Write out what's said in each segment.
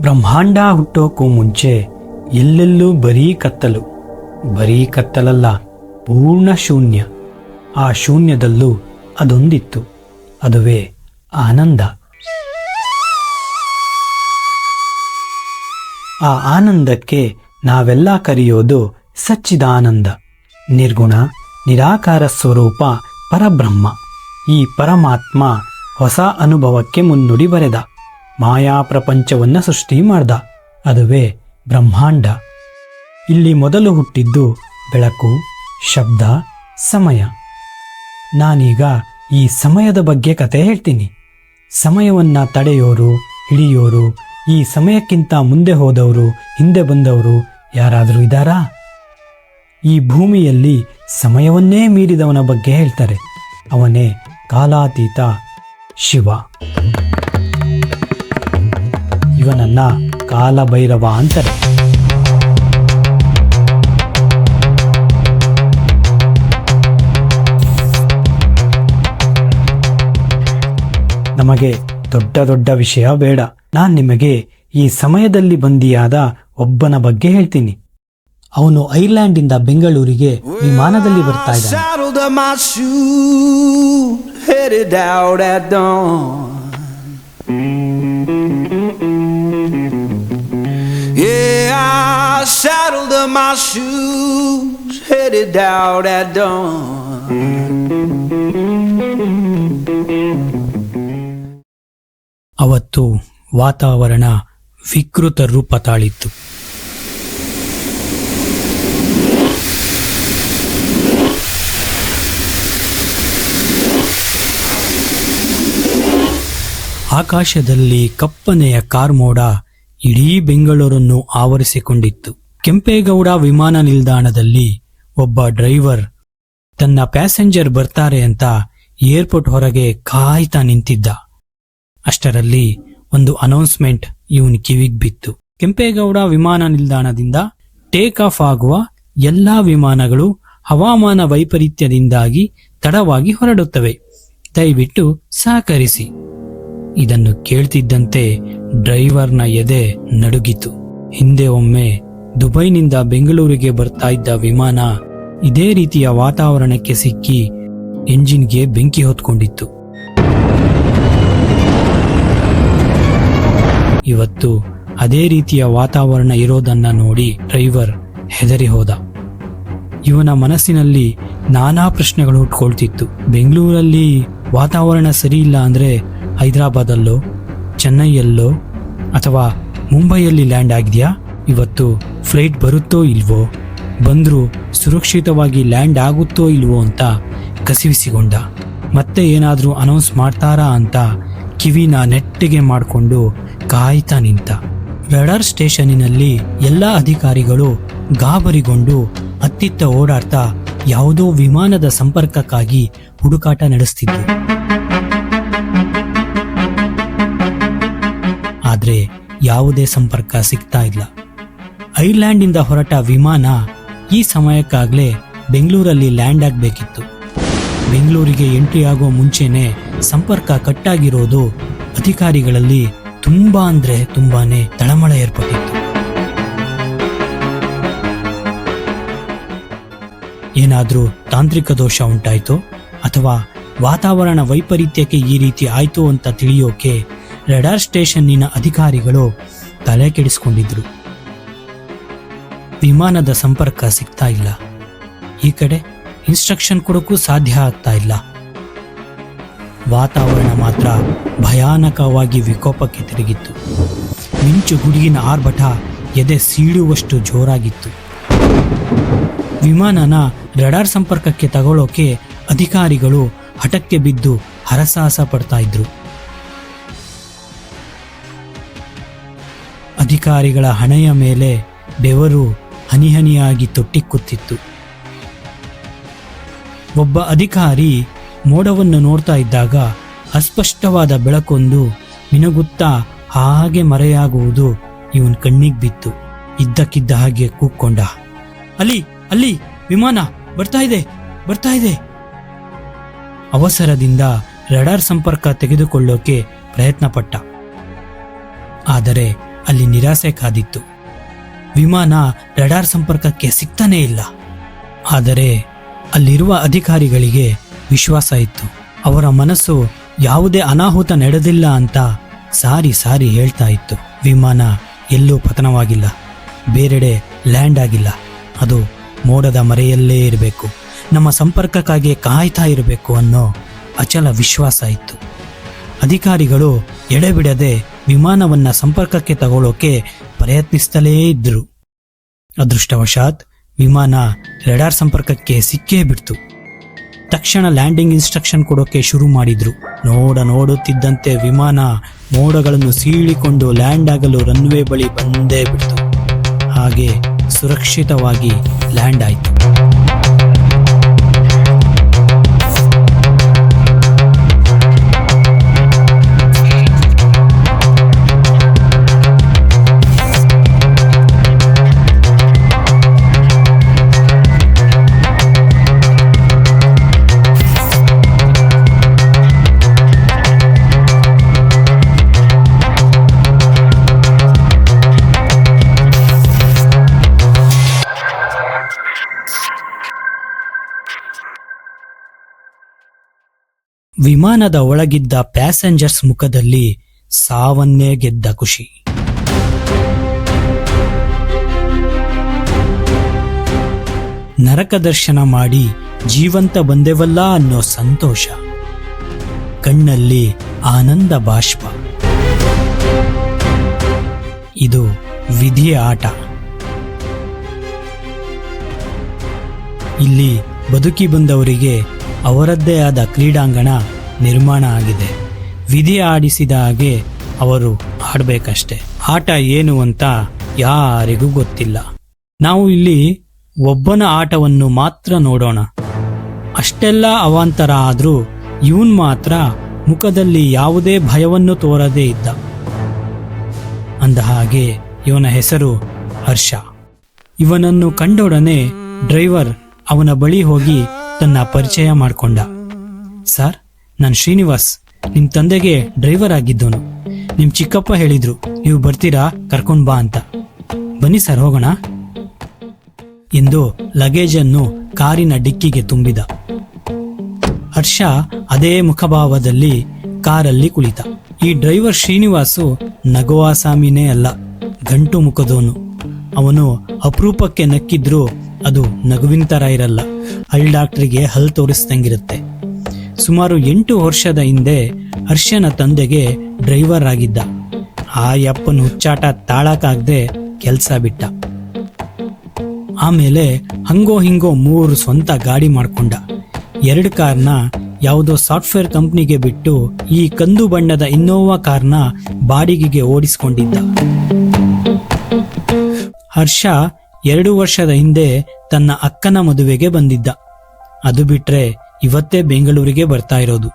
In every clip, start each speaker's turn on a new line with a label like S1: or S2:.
S1: ಬ್ರಹ್ಮಾಂಡ ಹುಟ್ಟೋಕ್ಕೂ ಮುಂಚೆ ಎಲ್ಲೆಲ್ಲೂ ಬರೀ ಕತ್ತಲು, ಬರೀ ಕತ್ತಲಲ್ಲ, ಪೂರ್ಣ ಶೂನ್ಯ. ಆ ಶೂನ್ಯದಲ್ಲೂ ಅದೊಂದಿತ್ತು, ಅದುವೇ ಆನಂದ. ಆ ಆನಂದಕ್ಕೆ ನಾವೆಲ್ಲ ಕರೆಯೋದು ಸಚ್ಚಿದಾನಂದ, ನಿರ್ಗುಣ ನಿರಾಕಾರ ಸ್ವರೂಪ ಪರಬ್ರಹ್ಮ. ಈ ಪರಮಾತ್ಮ ಹೊಸ ಅನುಭವಕ್ಕೆ ಮುನ್ನುಡಿ ಬರೆದ, ಮಾಯಾ ಪ್ರಪಂಚವನ್ನು ಸೃಷ್ಟಿ ಮಾಡ್ದ, ಅದುವೇ ಬ್ರಹ್ಮಾಂಡ. ಇಲ್ಲಿ ಮೊದಲು ಹುಟ್ಟಿದ್ದು ಬೆಳಕು, ಶಬ್ದ, ಸಮಯ. ನಾನೀಗ ಈ ಸಮಯದ ಬಗ್ಗೆ ಕತೆ ಹೇಳ್ತೀನಿ. ಸಮಯವನ್ನ ತಡೆಯೋರು, ಹಿಡಿಯೋರು, ಈ ಸಮಯಕ್ಕಿಂತ ಮುಂದೆ ಹೋದವರು, ಹಿಂದೆ ಬಂದವರು ಯಾರಾದರೂ ಇದ್ದಾರಾ? ಈ ಭೂಮಿಯಲ್ಲಿ ಸಮಯವನ್ನೇ ಮೀರಿದವನ ಬಗ್ಗೆ ಹೇಳ್ತಾರೆ. ಅವನೇ ಕಾಲಾತೀತ ಶಿವ. ಇವನನ್ನ ಕಾಲಭೈರವ ಅಂತಾರೆ. ನಮಗೆ ದೊಡ್ಡ ದೊಡ್ಡ ವಿಷಯ ಬೇಡ. ನಾನ್ ನಿಮಗೆ ಈ ಸಮಯದಲ್ಲಿ ಬಂದಿಯಾದ ಒಬ್ಬನ ಬಗ್ಗೆ ಹೇಳ್ತೀನಿ. ಅವನು ಐರ್ಲ್ಯಾಂಡ್ ಇಂದ ಬೆಂಗಳೂರಿಗೆ ವಿಮಾನದಲ್ಲಿ ಬರ್ತಾ ಇದ್ದಾನೆ. ಅವತ್ತು ವಾತಾವರಣ ವಿಕೃತ ರೂಪ ತಾಳಿತ್ತು. ಆಕಾಶದಲ್ಲಿ ಕಪ್ಪನೆಯ ಕಾರ್ಮೋಡ ಇಡೀ ಬೆಂಗಳೂರನ್ನು ಆವರಿಸಿಕೊಂಡಿತ್ತು. ಕೆಂಪೇಗೌಡ ವಿಮಾನ ನಿಲ್ದಾಣದಲ್ಲಿ ಒಬ್ಬ ಡ್ರೈವರ್ ತನ್ನ ಪ್ಯಾಸೆಂಜರ್ ಬರ್ತಾರೆ ಅಂತ ಏರ್ಪೋರ್ಟ್ ಹೊರಗೆ ಕಾಯ್ತಾ ನಿಂತಿದ್ದ. ಅಷ್ಟರಲ್ಲಿ ಒಂದು ಅನೌನ್ಸ್ಮೆಂಟ್ ಇವನ್ ಕಿವಿಗ್ ಬಿತ್ತು. ಕೆಂಪೇಗೌಡ ವಿಮಾನ ನಿಲ್ದಾಣದಿಂದ ಟೇಕ್ ಆಫ್ ಆಗುವ ಎಲ್ಲಾ ವಿಮಾನಗಳು ಹವಾಮಾನ ವೈಪರೀತ್ಯದಿಂದಾಗಿ ತಡವಾಗಿ ಹೊರಡುತ್ತವೆ, ದಯವಿಟ್ಟು ಸಹಕರಿಸಿ. ಇದನ್ನು ಕೇಳ್ತಿದ್ದಂತೆ ಡ್ರೈವರ್ನ ಎದೆ ನಡುಗಿತು. ಹಿಂದೆ ಒಮ್ಮೆ ದುಬೈನಿಂದ ಬೆಂಗಳೂರಿಗೆ ಬರ್ತಾ ಇದ್ದ ವಿಮಾನ ಇದೇ ರೀತಿಯ ವಾತಾವರಣಕ್ಕೆ ಸಿಕ್ಕಿ ಎಂಜಿನ್ಗೆ ಬೆಂಕಿ ಹೊತ್ಕೊಂಡಿತ್ತು. ಇವತ್ತು ಅದೇ ರೀತಿಯ ವಾತಾವರಣ ಇರೋದನ್ನ ನೋಡಿ ಡ್ರೈವರ್ ಹೆದರಿ ಹೋದ. ಇವನ ಮನಸ್ಸಿನಲ್ಲಿ ನಾನಾ ಪ್ರಶ್ನೆಗಳು ಹುಟ್ಕೊಳ್ತಿತ್ತು. ಬೆಂಗಳೂರಲ್ಲಿ ವಾತಾವರಣ ಸರಿ ಇಲ್ಲ ಅಂದ್ರೆ ಹೈದರಾಬಾದಲ್ಲೋ, ಚೆನ್ನೈಯಲ್ಲೋ ಅಥವಾ ಮುಂಬೈಯಲ್ಲಿ ಲ್ಯಾಂಡ್ ಆಗಿದೆಯಾ? ಇವತ್ತು ಫ್ಲೈಟ್ ಬರುತ್ತೋ ಇಲ್ವೋ, ಬಂದ್ರೂ ಸುರಕ್ಷಿತವಾಗಿ ಲ್ಯಾಂಡ್ ಆಗುತ್ತೋ ಇಲ್ವೋ ಅಂತ ಕಸಿವಿಸಿಕೊಂಡ. ಮತ್ತೆ ಏನಾದ್ರೂ ಅನೌನ್ಸ್ ಮಾಡ್ತಾರಾ ಅಂತ ಕಿವಿನ ನೆಟ್ಟಿಗೆ ಮಾಡಿಕೊಂಡು ಕಾಯ್ತಾ ನಿಂತ. ರಡಾರ್ ಸ್ಟೇಷನ್ನಿನಲ್ಲಿ ಎಲ್ಲ ಅಧಿಕಾರಿಗಳು ಗಾಬರಿಗೊಂಡು ಅತ್ತಿತ್ತ ಓಡಾಡ್ತಾ ಯಾವುದೋ ವಿಮಾನದ ಸಂಪರ್ಕಕ್ಕಾಗಿ ಹುಡುಕಾಟ ನಡೆಸ್ತಿದ್ರು. ಆದ್ರೆ ಯಾವುದೇ ಸಂಪರ್ಕ ಸಿಗ್ತಾ ಇಲ್ಲ. ಐರ್ಲ್ಯಾಂಡ್ ಇಂದ ಹೊರಟ ವಿಮಾನ ಈ ಸಮಯಕ್ಕಾಗ್ಲೇ ಬೆಂಗಳೂರಲ್ಲಿ ಲ್ಯಾಂಡ್ ಆಗಬೇಕಿತ್ತು. ಬೆಂಗಳೂರಿಗೆ ಎಂಟ್ರಿ ಆಗೋ ಮುಂಚೆನೆ ಸಂಪರ್ಕ ಕಟ್ಟಾಗಿರೋದು ಅಧಿಕಾರಿಗಳಲ್ಲಿ ತುಂಬಾ ಅಂದ್ರೆ ತುಂಬಾನೇ ತಳಮಳ ಏರ್ಪಟ್ಟಿತ್ತು. ಏನಾದ್ರೂ ತಾಂತ್ರಿಕ ದೋಷ ಉಂಟಾಯ್ತೋ ಅಥವಾ ವಾತಾವರಣ ವೈಪರೀತ್ಯಕ್ಕೆ ಈ ರೀತಿ ಆಯ್ತು ಅಂತ ತಿಳಿಯೋಕೆ ರಡಾರ್ ಸ್ಟೇಷನ್ನಿನ ಅಧಿಕಾರಿಗಳು ತಲೆ ಕೆಡಿಸ್ಕೊಂಡಿದ್ರು. ವಿಮಾನದ ಸಂಪರ್ಕ ಸಿಗ್ತಾ ಇಲ್ಲ. ಈ ಕಡೆ ಇನ್ಸ್ಟ್ರಕ್ಷನ್ ಕೊಡೋಕ್ಕೂ ಸಾಧ್ಯ ಆಗ್ತಾ ಇಲ್ಲ. ವಾತಾವರಣ ಮಾತ್ರ ಭಯಾನಕವಾಗಿ ವಿಕೋಪಕ್ಕೆ ತಿರುಗಿತ್ತು. ಮಿಂಚು ಗುಡುಗಿನ ಆರ್ಭಟ ಎದೆ ಸೀಳುವಷ್ಟು ಜೋರಾಗಿತ್ತು. ವಿಮಾನನ ರಡಾರ್ ಸಂಪರ್ಕಕ್ಕೆ ತಗೊಳ್ಳೋಕೆ ಅಧಿಕಾರಿಗಳು ಹಠಕ್ಕೆ ಬಿದ್ದು ಹರಸಾಹಸ ಪಡ್ತಾ ಇದ್ರು. ಅಧಿಕಾರಿಗಳ ಹಣೆಯ ಮೇಲೆ ಬೆವರು ಹನಿಹನಿಯಾಗಿ ತೊಟ್ಟಿಕ್ಕುತ್ತಿತ್ತು. ಒಬ್ಬ ಅಧಿಕಾರಿ ಮೋಡವನ್ನು ನೋಡ್ತಾ ಇದ್ದಾಗ ಅಸ್ಪಷ್ಟವಾದ ಬೆಳಕೊಂದು ಮಿನುಗುತ್ತಾ ಹಾಗೆ ಮರೆಯಾಗುವುದು ಇವನ್ ಕಣ್ಣಿಗೆ ಬಿತ್ತು. ಇದ್ದಕ್ಕಿದ್ದ ಹಾಗೆ ಕೂಕ್ಕೊಂಡ, ಅಲ್ಲಿ ಅಲ್ಲಿ ವಿಮಾನ ಬರ್ತಾ ಇದೆ ಬರ್ತಾ ಇದೆ. ಅವಸರದಿಂದ ರಡಾರ್ ಸಂಪರ್ಕ ತೆಗೆದುಕೊಳ್ಳೋಕೆ ಪ್ರಯತ್ನ ಪಟ್ಟ. ಆದರೆ ಅಲ್ಲಿ ನಿರಾಸೆ ಕಾದಿತ್ತು. ವಿಮಾನ ರಡಾರ್ ಸಂಪರ್ಕಕ್ಕೆ ಸಿಗ್ತಾನೇ ಇಲ್ಲ. ಆದರೆ ಅಲ್ಲಿರುವ ಅಧಿಕಾರಿಗಳಿಗೆ ವಿಶ್ವಾಸ ಇತ್ತು. ಅವರ ಮನಸ್ಸು ಯಾವುದೇ ಅನಾಹುತ ನಡೆದಿಲ್ಲ ಅಂತ ಸಾರಿ ಸಾರಿ ಹೇಳ್ತಾ ಇತ್ತು. ವಿಮಾನ ಎಲ್ಲೂ ಪತನವಾಗಿಲ್ಲ, ಬೇರೆಡೆ ಲ್ಯಾಂಡ್ ಆಗಿಲ್ಲ, ಅದು ಮೋಡದ ಮರೆಯಲ್ಲೇ ಇರಬೇಕು, ನಮ್ಮ ಸಂಪರ್ಕಕ್ಕಾಗಿ ಕಾಯ್ತಾ ಇರಬೇಕು ಅನ್ನೋ ಅಚಲ ವಿಶ್ವಾಸ ಇತ್ತು. ಅಧಿಕಾರಿಗಳು ಎಡೆಬಿಡದೆ ವಿಮಾನವನ್ನ ಸಂಪರ್ಕಕ್ಕೆ ತಗೊಳ್ಳೋಕೆ ಪ್ರಯತ್ನಿಸ್ತಲೇ ಇದ್ರು. ಅದೃಷ್ಟವಶಾತ್ ವಿಮಾನ ರೆಡಾರ್ ಸಂಪರ್ಕಕ್ಕೆ ಸಿಕ್ಕೇ ಬಿಡ್ತು. ತಕ್ಷಣ ಲ್ಯಾಂಡಿಂಗ್ ಇನ್ಸ್ಟ್ರಕ್ಷನ್ ಕೊಡೋಕೆ ಶುರು ಮಾಡಿದ್ರು. ನೋಡುತ್ತಿದ್ದಂತೆ ವಿಮಾನ ಮೋಡಗಳನ್ನು ಸೀಳಿಕೊಂಡು ಲ್ಯಾಂಡ್ ಆಗಲು ರನ್ವೇ ಬಳಿ ಬಂದೇ ಬಿಡ್ತು. ಹಾಗೆ ಸುರಕ್ಷಿತವಾಗಿ ಲ್ಯಾಂಡ್ ಆಯಿತು. ವಿಮಾನದ ಒಳಗಿದ್ದ ಪ್ಯಾಸೆಂಜರ್ಸ್ ಮುಖದಲ್ಲಿ ಸಾವನ್ನೇ ಗೆದ್ದ ಖುಷಿ. ನರಕ ದರ್ಶನ ಮಾಡಿ ಜೀವಂತ ಬಂದೆವಲ್ಲ ಅನ್ನೋ ಸಂತೋಷ, ಕಣ್ಣಲ್ಲಿ ಆನಂದ ಬಾಷ್ಪ. ಇದು ವಿಧಿಯ ಆಟ. ಇಲ್ಲಿ ಬದುಕಿ ಬಂದವರಿಗೆ ಅವರದ್ದೇ ಆದ ಕ್ರೀಡಾಂಗಣ ನಿರ್ಮಾಣ ಆಗಿದೆ. ವಿಧಿ ಆಡಿಸಿದ ಹಾಗೆ ಅವರು ಆಡಬೇಕಷ್ಟೆ. ಆಟ ಏನು ಅಂತ ಯಾರಿಗೂ ಗೊತ್ತಿಲ್ಲ. ನಾವು ಇಲ್ಲಿ ಒಬ್ಬನ ಆಟವನ್ನು ಮಾತ್ರ ನೋಡೋಣ. ಅಷ್ಟೆಲ್ಲ ಅವಾಂತರ ಆದ್ರೂ ಇವನ್ ಮಾತ್ರ ಮುಖದಲ್ಲಿ ಯಾವುದೇ ಭಯವನ್ನು ತೋರದೇ ಇದ್ದ. ಅಂದ ಹಾಗೆ ಇವನ ಹೆಸರು ಹರ್ಷ. ಇವನನ್ನು ಕಂಡೊಡನೆ ಡ್ರೈವರ್ ಅವನ ಬಳಿ ಹೋಗಿ ತನ್ನ ಪರಿಚಯ ಮಾಡಿಕೊಂಡ. ಸರ್, ನಾನು ಶ್ರೀನಿವಾಸ್, ನಿಮ್ ತಂದೆಗೆ ಡ್ರೈವರ್ ಆಗಿದ್ದವನು. ನಿಮ್ ಚಿಕ್ಕಪ್ಪ ಹೇಳಿದ್ರು ನೀವು ಬರ್ತೀರಾ, ಕರ್ಕೊಂಡ್ ಬಾ ಅಂತ. ಬನ್ನಿ ಸರ್, ಹೋಗೋಣ ಎಂದು ಲಗೇಜನ್ನು ಕಾರಿನ ಡಿಕ್ಕಿಗೆ ತುಂಬಿದ. ಹರ್ಷ ಅದೇ ಮುಖಭಾವದಲ್ಲಿ ಕಾರಲ್ಲಿ ಕುಳಿತ. ಈ ಡ್ರೈವರ್ ಶ್ರೀನಿವಾಸು ನಗುವಾಸಾಮಿನೇ ಅಲ್ಲ, ಗಂಟು ಮುಖದವನು. ಅವನು ಅಪರೂಪಕ್ಕೆ ನಕ್ಕಿದ್ರು ಅದು ನಗುವಿನ ತರ ಇರಲ್ಲ, ಹಲ್ ಡಾಕ್ಟರ್ಗೆ ಹಲ್ ತೋರಿಸ್ದಂಗಿರುತ್ತೆ. ಸುಮಾರು 8 ವರ್ಷದ ಹಿಂದೆ ಹರ್ಷನ ತಂದೆಗೆ ಡ್ರೈವರ್ ಆಗಿದ್ದ. ಆ ಯಪ್ಪನ ಹುಚ್ಚಾಟ ತಾಳಕ್ಕಾಗದೆ ಕೆಲಸ ಬಿಟ್ಟ. ಆಮೇಲೆ ಹಂಗೋ ಹಿಂಗೋ 3 ಸ್ವಂತ ಗಾಡಿ ಮಾಡ್ಕೊಂಡ. 2 ಕಾರ್ನ ಯಾವುದೋ ಸಾಫ್ಟ್ವೇರ್ ಕಂಪ್ನಿಗೆ ಬಿಟ್ಟು ಈ ಕಂದು ಬಣ್ಣದ ಇನ್ನೋವಾ ಕಾರ್ನ ಬಾಡಿಗೆಗೆ ಓಡಿಸ್ಕೊಂಡಿದ್ದ. ಹರ್ಷ 2 ವರ್ಷದ ಹಿಂದೆ ತನ್ನ ಅಕ್ಕನ ಮದುವೆಗೆ ಬಂದಿದ್ದ. ಅದು ಬಿಟ್ರೆ ಇವತ್ತೇ ಬೆಂಗಳೂರಿಗೆ ಬರ್ತಾ ಇರೋದು.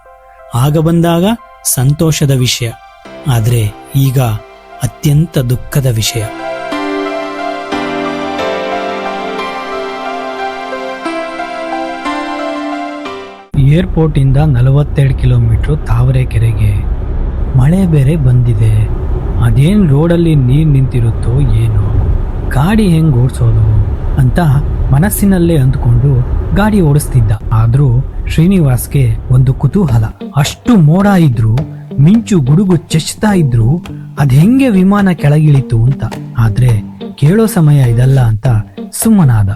S1: ಆಗ ಬಂದಾಗ ಸಂತೋಷದ ವಿಷಯ, ಆದ್ರೆ ಈಗ ಅತ್ಯಂತ ದುಃಖದ ವಿಷಯ. ಏರ್ಪೋರ್ಟ್ ಇಂದ 42 ಕಿಲೋಮೀಟರ್ ತಾವರೆಕೆರೆಗೆ. ಮಳೆ ಬೇರೆ ಬಂದಿದೆ. ಅದೇನ್ ರೋಡಲ್ಲಿ ನೀರ್ ನಿಂತಿರುತ್ತೋ ಏನೋ, ಗಾಡಿ ಹೆಂಗ್ ಓಡಿಸೋದು ಅಂತ ಮನಸ್ಸಿನಲ್ಲೇ ಅಂದ್ಕೊಂಡು ಗಾಡಿ ಓಡಿಸ್ತಿದ್ದ. ಆದ್ರೂ ಶ್ರೀನಿವಾಸ್ಗೆ ಒಂದು ಕುತೂಹಲ. ಅಷ್ಟು ಮೋಡ ಇದ್ರು, ಮಿಂಚು ಗುಡುಗು ಚಚ್ತಾ ಇದ್ರು, ಅದ್ ಹೆಂಗೆ ವಿಮಾನ ಕೆಳಗಿಳಿತು ಅಂತ. ಆದ್ರೆ ಕೇಳೋ ಸಮಯ ಇದಲ್ಲ ಅಂತ ಸುಮ್ಮನಾದ.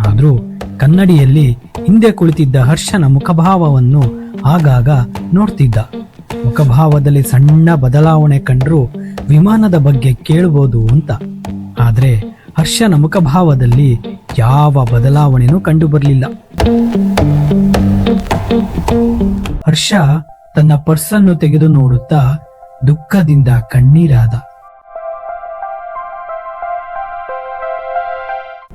S1: ಆದ್ರೂ ಕನ್ನಡಿಯಲ್ಲಿ ಹಿಂದೆ ಕುಳಿತಿದ್ದ ಹರ್ಷನ ಮುಖಭಾವವನ್ನು ಆಗಾಗ ನೋಡ್ತಿದ್ದ. ಮುಖಭಾವದಲ್ಲಿ ಸಣ್ಣ ಬದಲಾವಣೆ ಕಂಡ್ರು ವಿಮಾನದ ಬಗ್ಗೆ ಕೇಳಬಹುದು ಅಂತ. ಆದ್ರೆ ಹರ್ಷನ ಮುಖಭಾವದಲ್ಲಿ ಯಾವ ಬದಲಾವಣೆನೂ ಕಂಡು ಬರಲಿಲ್ಲ. ಹರ್ಷ ತನ್ನ ಪರ್ಸನ್ನು ತೆಗೆದು ನೋಡುತ್ತಾ ದುಃಖದಿಂದ ಕಣ್ಣೀರಾದ.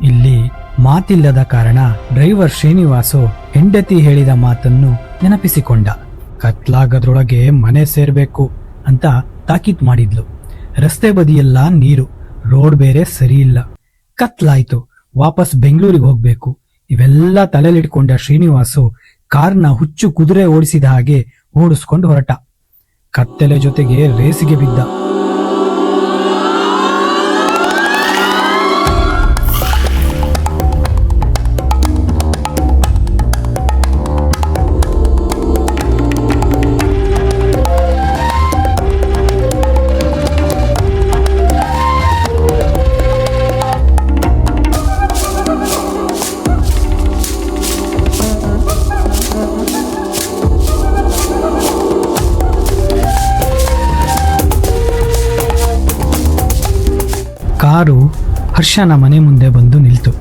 S1: ಇಲ್ಲಿ ಮಾತಿಲ್ಲದ ಕಾರಣ ಡ್ರೈವರ್ ಶ್ರೀನಿವಾಸು ಹೆಂಡತಿ ಹೇಳಿದ ಮಾತನ್ನು ನೆನಪಿಸಿಕೊಂಡ. ಕತ್ಲಾಗದ್ರೊಳಗೆ ಮನೆ ಸೇರ್ಬೇಕು ಅಂತ ತಾಕೀತ್ ಮಾಡಿದ್ಲು. ರಸ್ತೆ ಬದಿಯೆಲ್ಲ ನೀರು, ರೋಡ್ ಬೇರೆ ಸರಿ ಇಲ್ಲ. ಕತ್ಲಾಯ್ತು, ವಾಪಸ್ ಬೆಂಗಳೂರಿಗೆ ಹೋಗ್ಬೇಕು. ಇವೆಲ್ಲ ತಲೆಲಿಟ್ಕೊಂಡ ಶ್ರೀನಿವಾಸು ಕಾರ್ನ ಹುಚ್ಚು ಕುದುರೆ ಓಡಿಸಿದ ಹಾಗೆ ಓಡಿಸ್ಕೊಂಡು ಹೊರಟ. ಕತ್ತಲೆ ಜೊತೆಗೆ ರೇಸಿಗೆ ಬಿದ್ದ. ಕಾರು ಹರ್ಷನ ಮನೆ ಮುಂದೆ ಬಂದು ನಿಲ್ತು.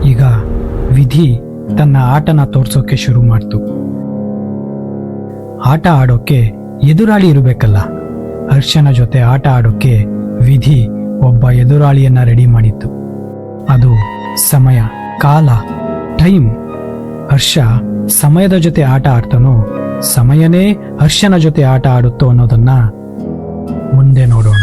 S1: ಈಗ ವಿಧಿ ತನ್ನ ಆಟನ ತೋರ್ಸೋಕೆ ಶುರು ಮಾಡ್ತು. ಆಟ ಆಡೋಕೆ ಎದುರಾಳಿ ಇರಬೇಕಲ್ಲ. ಹರ್ಷನ ಜೊತೆ ಆಟ ಆಡೋಕೆ ವಿಧಿ ಒಬ್ಬ ಎದುರಾಳಿಯನ್ನ ರೆಡಿ ಮಾಡಿತ್ತು. ಅದು ಸಮಯ, ಕಾಲ, ಟೈಮ್. ಹರ್ಷ ಸಮಯದ ಜೊತೆ ಆಟ ಆಡ್ತಾನೋ, ಸಮಯನೇ ಹರ್ಷನ ಜೊತೆ ಆಟ ಆಡುತ್ತೋ ಅನ್ನೋದನ್ನ ಮುಂದೆ ನೋಡೋಣ.